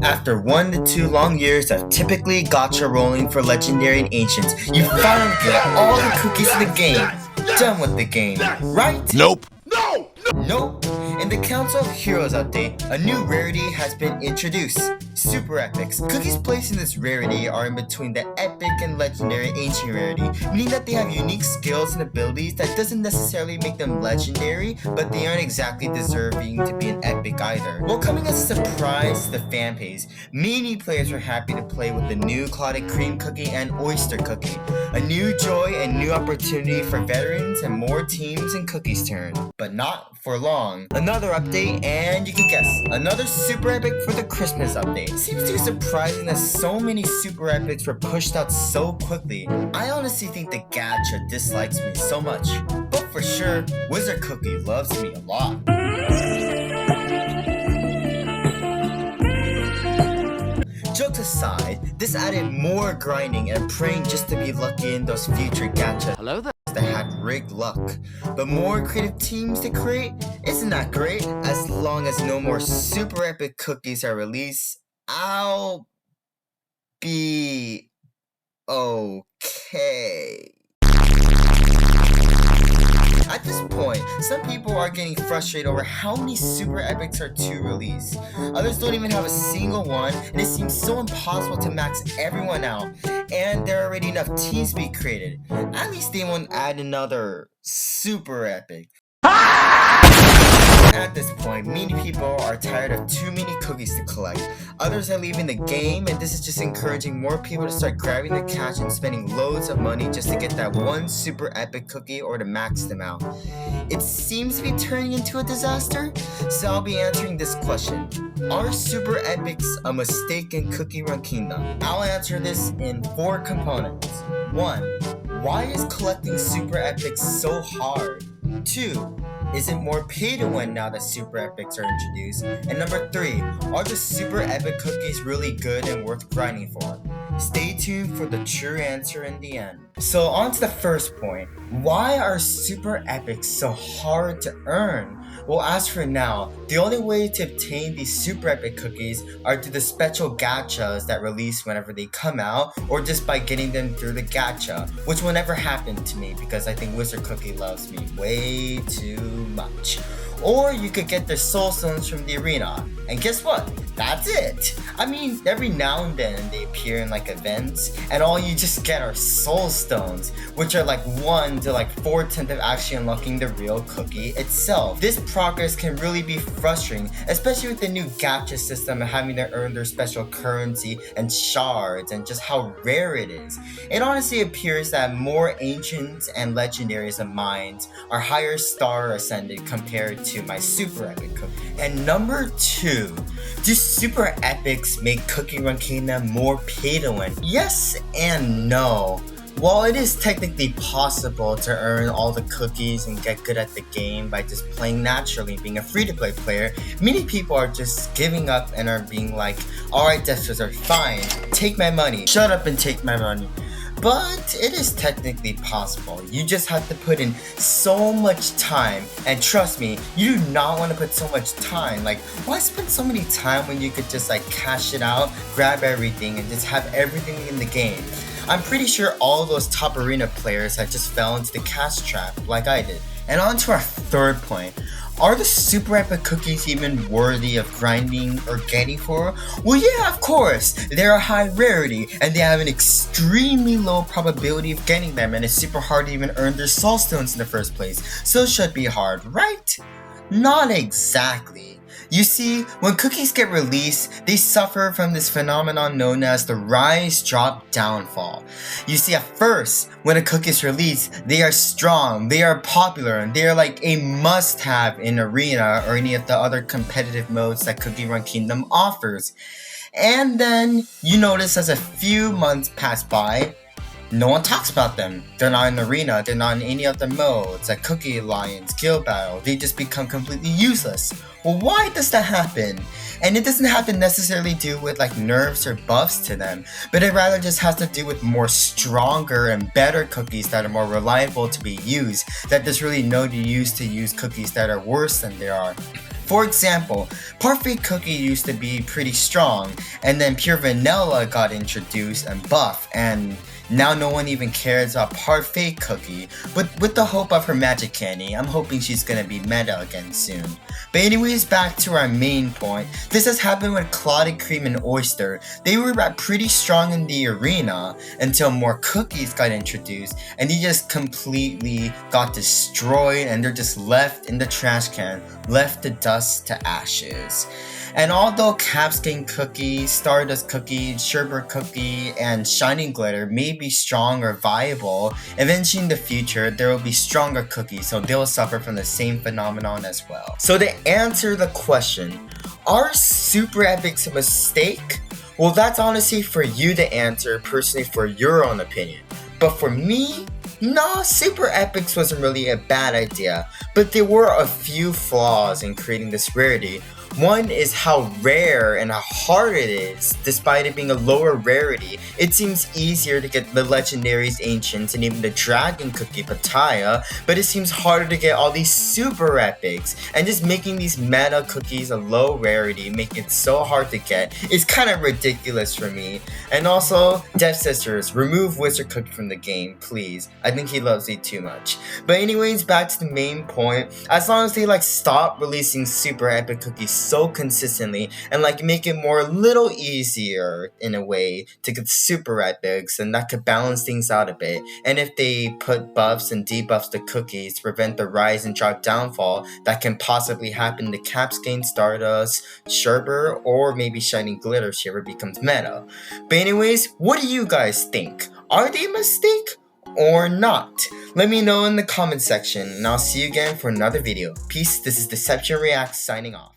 After 1 to 2 long years of typically gacha rolling for legendary and ancients, you finally get all the cookies in the game. Done with the game, right? Nope. Nope. In the Council of Heroes update, a new rarity has been introduced. Super Epics. Cookies placed in this rarity are in between the epic and legendary ancient rarity, meaning that they have unique skills and abilities that doesn't necessarily make them legendary, but they aren't exactly deserving to be an epic either. Well, coming as a surprise to the fan base, many players were happy to play with the new Clotted Cream Cookie and Oyster Cookie. A new joy and new opportunity for veterans and more teams in Cookie's turn. But not for long. Another update, and you can guess, another super epic for the Christmas update. Seems too surprising that so many super epics were pushed out so quickly. I honestly think the gacha dislikes me so much, but for sure, Wizard Cookie loves me a lot. Jokes aside, this added more grinding and praying just to be lucky in those future gachas. Hello there. That had rigged luck. But more creative teams to create isn't that great. As long as no more super epic cookies are released, I'll be okay. At this point, some people are getting frustrated over how many super epics are to release. Others don't even have a single one, and it seems so impossible to max everyone out. And there are already enough teams to be created. At least they won't add another super epic. At this point, many people are tired of too many cookies to collect. Others are leaving the game, and this is just encouraging more people to start grabbing the cash and spending loads of money just to get that one super epic cookie or to max them out. It seems to be turning into a disaster, so I'll be answering this question. Are super epics a mistake in Cookie Run Kingdom? I'll answer this in 4 components. 1. Why is collecting super epics so hard? 2. Is it more pay to win now that super epics are introduced? And number 3, are the super epic cookies really good and worth grinding for? Stay tuned for the true answer in the end. So on to the first point. Why are super epics so hard to earn? Well, as for now, the only way to obtain these super epic cookies are through the special gachas that release whenever they come out, or just by getting them through the gacha, which will never happen to me because I think Wizard Cookie loves me way too much. Or you could get their soul stones from the arena. And guess what? That's it! I mean, every now and then they appear in like events, and all you just get are soul stones, which are like 1 to like 4/10 of actually unlocking the real cookie itself. This progress can really be frustrating, especially with the new gacha system and having to earn their special currency and shards and just how rare it is. It honestly appears that more ancients and legendaries of mines are higher star ascended compared to my super epic cookie. And number 2, do super epics make Cookie Run Kingdom more pay to win? Yes and no. While it is technically possible to earn all the cookies and get good at the game by just playing naturally, being a free-to-play player, many people are just giving up and are being like, alright Devsisters, fine, take my money, shut up and take my money. But it is technically possible. You just have to put in so much time, and trust me, you do not want to put so much time. Like, why spend so many time when you could just like cash it out, grab everything, and just have everything in the game? I'm pretty sure all those top arena players have just fell into the cash trap like I did. And on to our third point. Are the super epic cookies even worthy of grinding or getting for? Well, yeah, of course. They're a high rarity, and they have an extremely low probability of getting them, and it's super hard to even earn their soul stones in the first place. So it should be hard, right? Not exactly. You see, when cookies get released, they suffer from this phenomenon known as the rise, drop, downfall. You see, at first, when a cookie is released, they are strong, they are popular, and they are like a must-have in Arena or any of the other competitive modes that Cookie Run Kingdom offers. And then, you notice as a few months pass by, no one talks about them. They're not in Arena, they're not in any of the modes, like Cookie Alliance, Guild Battle, they just become completely useless. Well, why does that happen? And it doesn't have to necessarily do with like nerfs or buffs to them, but it rather just has to do with more stronger and better cookies that are more reliable to be used, that there's really no use to use cookies that are worse than they are. For example, Parfait Cookie used to be pretty strong, and then Pure Vanilla got introduced and buffed, and now no one even cares about Parfait Cookie. But with the hope of her magic candy, I'm hoping she's gonna be meta again soon. But anyways, back to our main point. This has happened with Clotted Cream and Oyster. They were pretty strong in the arena until more cookies got introduced, and they just completely got destroyed, and they're just left in the trash can, left to dust to ashes. And although Capstan Cookie, Stardust Cookie, Sherbet Cookie, and Shining Glitter may be strong or viable, eventually in the future there will be stronger cookies, so they will suffer from the same phenomenon as well. So to answer the question, are super epics a mistake? Well, that's honestly for you to answer, personally for your own opinion. But for me, no, super epics wasn't really a bad idea, but there were a few flaws in creating this rarity. One is how rare and how hard it is. Despite it being a lower rarity, it seems easier to get the legendaries, ancients, and even the dragon cookie Pattaya, but it seems harder to get all these super epics. And just making these meta cookies a low rarity, making it so hard to get, is kind of ridiculous for me. And also, Devsisters, remove Wizard Cookie from the game, please. I think he loves it too much. But anyways, back to the main point. As long as they stop releasing super epic cookies so consistently and make it more a little easier in a way to get super epics, and that could balance things out a bit. And if they put buffs and debuffs to cookies to prevent the rise and drop downfall that can possibly happen to Capstan, Stardust, Sherbet, or maybe Shining Glitter if she ever becomes meta. But anyways, what do you guys think? Are they a mistake or not? Let me know in the comment section, and I'll see you again for another video. Peace, this is Deception Reacts signing off.